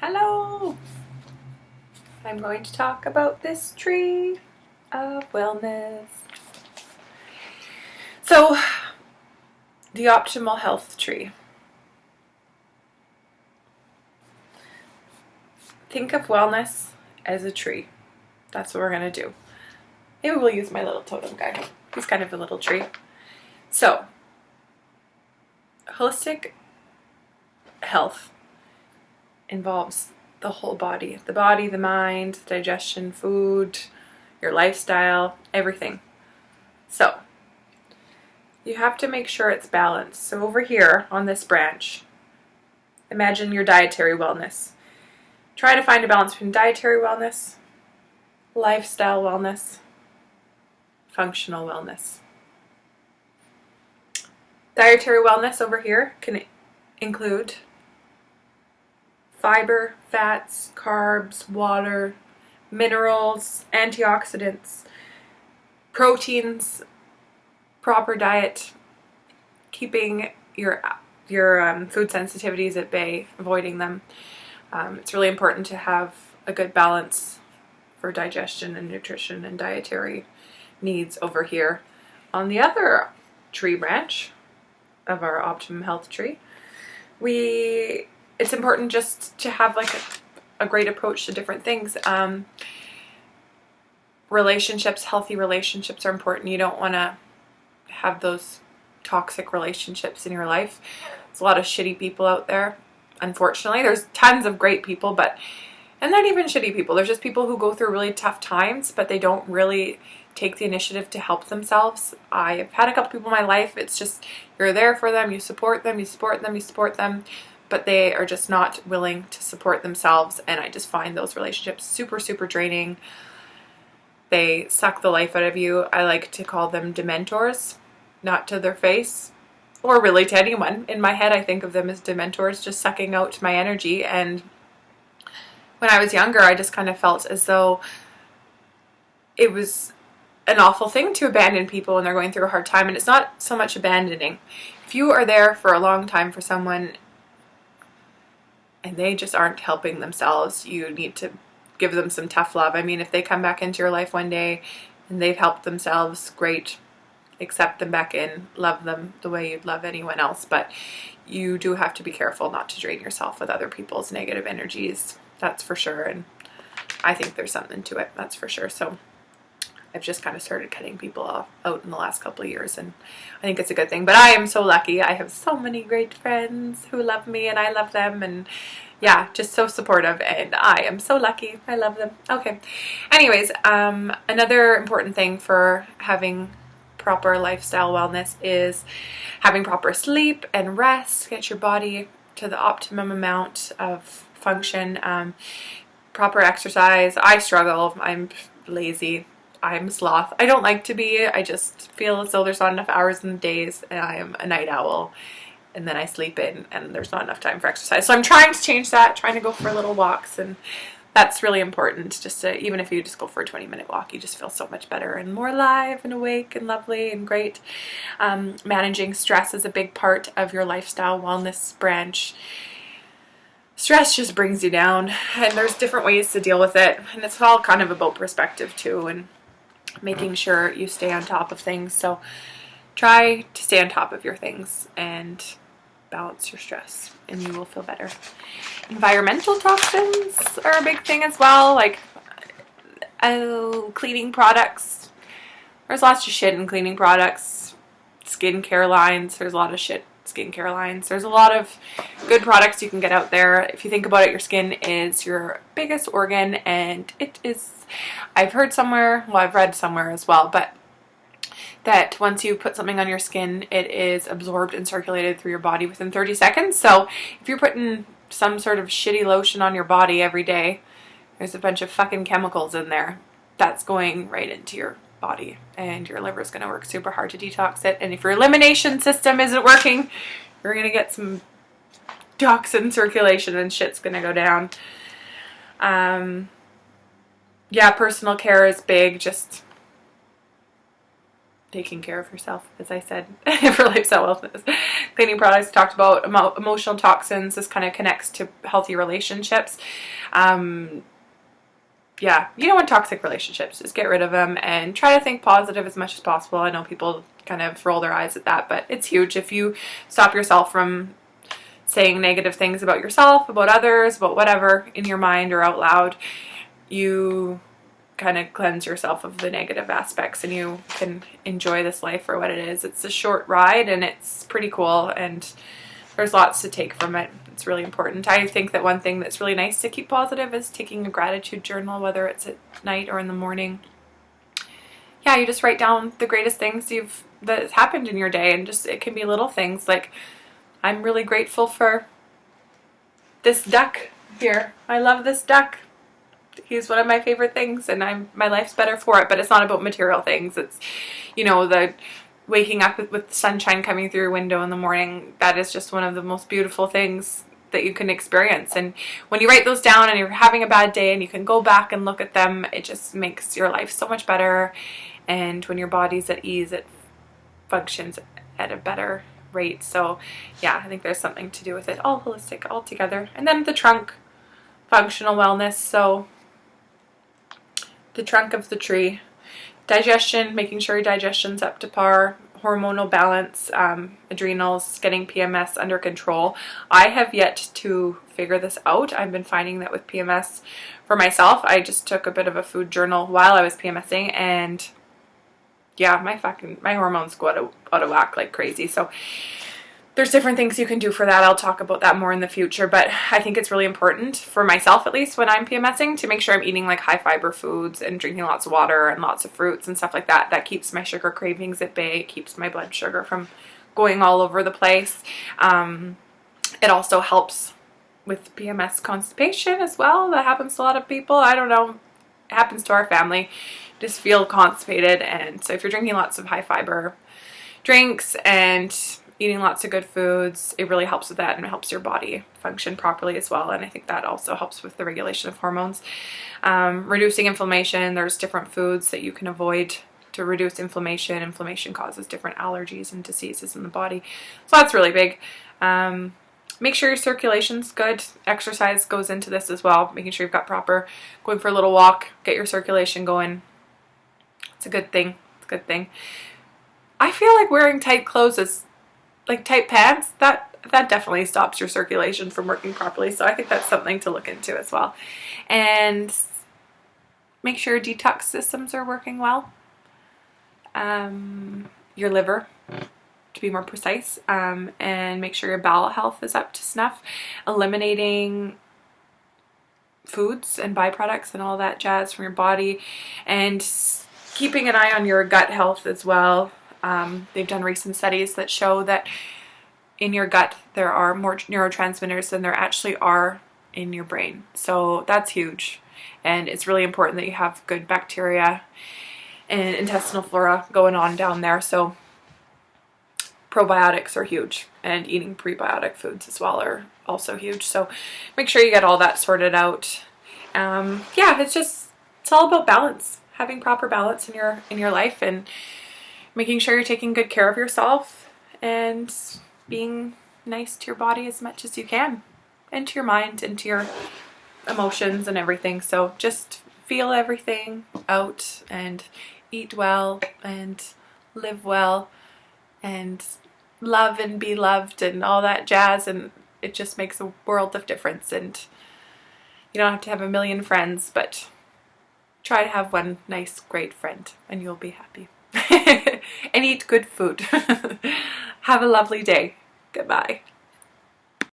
Hello! I'm going to talk about this tree of wellness. So, the optimal health tree. Think of wellness as a tree. That's what we're going to do. Maybe we'll use my little totem guy. He's kind of a little tree. So, holistic health involves the whole body. The body, the mind, digestion, food, your lifestyle, everything. So, you have to make sure it's balanced. So over here on this branch, imagine your dietary wellness. Try to find a balance between dietary wellness, lifestyle wellness, functional wellness. Dietary wellness over here can include fiber, fats, carbs, water, minerals, antioxidants, proteins, proper diet, keeping your food sensitivities at bay, avoiding them. It's really important to have a good balance for digestion and nutrition and dietary needs over here. On the other tree branch of our optimum health tree, it's important just to have like a great approach to different things. Relationships, healthy relationships are important. You don't want to have those toxic relationships in your life. There's a lot of shitty people out there. Unfortunately, there's tons of great people, and not even shitty people. There's just people who go through really tough times, but they don't really take the initiative to help themselves. I've had a couple people in my life. It's just you're there for them, you support them, but they are just not willing to support themselves, and I just find those relationships super, super draining. They suck the life out of you. I like to call them Dementors, not to their face, or really to anyone. In my head, I think of them as Dementors, just sucking out my energy. And when I was younger, I just kind of felt as though it was an awful thing to abandon people when they're going through a hard time. And it's not so much abandoning. If you are there for a long time for someone and they just aren't helping themselves, you need to give them some tough love. I mean, if they come back into your life one day and they've helped themselves, great. Accept them back in, love them the way you'd love anyone else, but you do have to be careful not to drain yourself with other people's negative energies, that's for sure. And I think there's something to it, that's for sure. So I've just kind of started cutting people out in the last couple of years, and I think it's a good thing. But I am so lucky. I have so many great friends who love me and I love them, and yeah, just so supportive, and I am so lucky. I love them. Okay. Anyways, another important thing for having proper lifestyle wellness is having proper sleep and rest. Get your body to the optimum amount of function. Proper exercise. I struggle. I'm lazy. I'm sloth. I don't like to be. I just feel as though there's not enough hours in the days, and I am a night owl, and then I sleep in and there's not enough time for exercise. So I'm trying to change that, trying to go for little walks, and that's really important. Just to, even if you just go for a 20-minute walk, you just feel so much better and more alive and awake and lovely and great. Managing stress is a big part of your lifestyle wellness branch. Stress just brings you down, and there's different ways to deal with it, and it's all kind of about perspective too, and making sure you stay on top of things. So try to stay on top of your things and balance your stress, and you will feel better. Environmental toxins are a big thing as well, like cleaning products. There's lots of shit in cleaning products. Skincare lines, there's a lot of shit skincare lines. There's a lot of good products you can get out there. If you think about it, your skin is your biggest organ, and it is, I've heard somewhere, well, I've read somewhere as well, but that once you put something on your skin, it is absorbed and circulated through your body within 30 seconds. So if you're putting some sort of shitty lotion on your body every day, there's a bunch of fucking chemicals in there that's going right into your body, and your liver is going to work super hard to detox it. And if your elimination system isn't working, you're going to get some toxin circulation and shit's going to go down. Yeah, personal care is big. Just taking care of yourself, as I said, for lifestyle wellness. cleaning products, talked about emotional toxins. This kind of connects to healthy relationships. Yeah, you don't want toxic relationships. Just get rid of them and try to think positive as much as possible. I know people kind of roll their eyes at that, but it's huge. If you stop yourself from saying negative things about yourself, about others, about whatever in your mind or out loud, you kind of cleanse yourself of the negative aspects and you can enjoy this life for what it is. It's a short ride and it's pretty cool, and there's lots to take from it. It's really important. I think that one thing that's really nice to keep positive is taking a gratitude journal, whether it's at night or in the morning. Yeah, you just write down the greatest things that's happened in your day, and just, it can be little things like, I'm really grateful for this duck here. I love this duck. He's one of my favorite things, and my life's better for it. But it's not about material things. It's, you know, the waking up with the sunshine coming through your window in the morning. That is just one of the most beautiful things that you can experience. And when you write those down and you're having a bad day and you can go back and look at them, it just makes your life so much better. And when your body's at ease, it functions at a better rate. So yeah, I think there's something to do with it, all holistic, all together. And then the trunk, functional wellness. So the trunk of the tree, digestion, making sure your digestion's up to par, hormonal balance, adrenals, getting PMS under control. I have yet to figure this out. I've been finding that with PMS for myself, I just took a bit of a food journal while I was PMSing, and yeah, my hormones go out of whack like crazy. So there's different things you can do for that. I'll talk about that more in the future, but I think it's really important for myself, at least when I'm PMSing, to make sure I'm eating like high fiber foods and drinking lots of water and lots of fruits and stuff like that. That keeps my sugar cravings at bay. It keeps my blood sugar from going all over the place. It also helps with PMS constipation as well. That happens to a lot of people. I don't know. It happens to our family. Just feel constipated. And so if you're drinking lots of high fiber drinks and eating lots of good foods, it really helps with that, and it helps your body function properly as well. And I think that also helps with the regulation of hormones. Reducing inflammation. There's different foods that you can avoid to reduce inflammation. Inflammation causes different allergies and diseases in the body. So that's really big. Make sure your circulation's good. Exercise goes into this as well. Making sure you've got proper, going for a little walk, get your circulation going. It's a good thing. It's a good thing. I feel like wearing tight clothes is, like tight pants, that definitely stops your circulation from working properly. So I think that's something to look into as well. And make sure your detox systems are working well. Your liver, to be more precise, and make sure your bowel health is up to snuff. Eliminating foods and byproducts and all that jazz from your body, and keeping an eye on your gut health as well. They've done recent studies that show that in your gut there are more neurotransmitters than there actually are in your brain. So that's huge. And it's really important that you have good bacteria and intestinal flora going on down there. So probiotics are huge, and eating prebiotic foods as well are also huge. So make sure you get all that sorted out. Yeah, it's all about balance, having proper balance in your life, and making sure you're taking good care of yourself and being nice to your body as much as you can, and to your mind and to your emotions and everything. So just feel everything out and eat well and live well and love and be loved and all that jazz, and it just makes a world of difference. And you don't have to have a million friends, but try to have one nice, great friend and you'll be happy. And eat good food. Have a lovely day. Goodbye.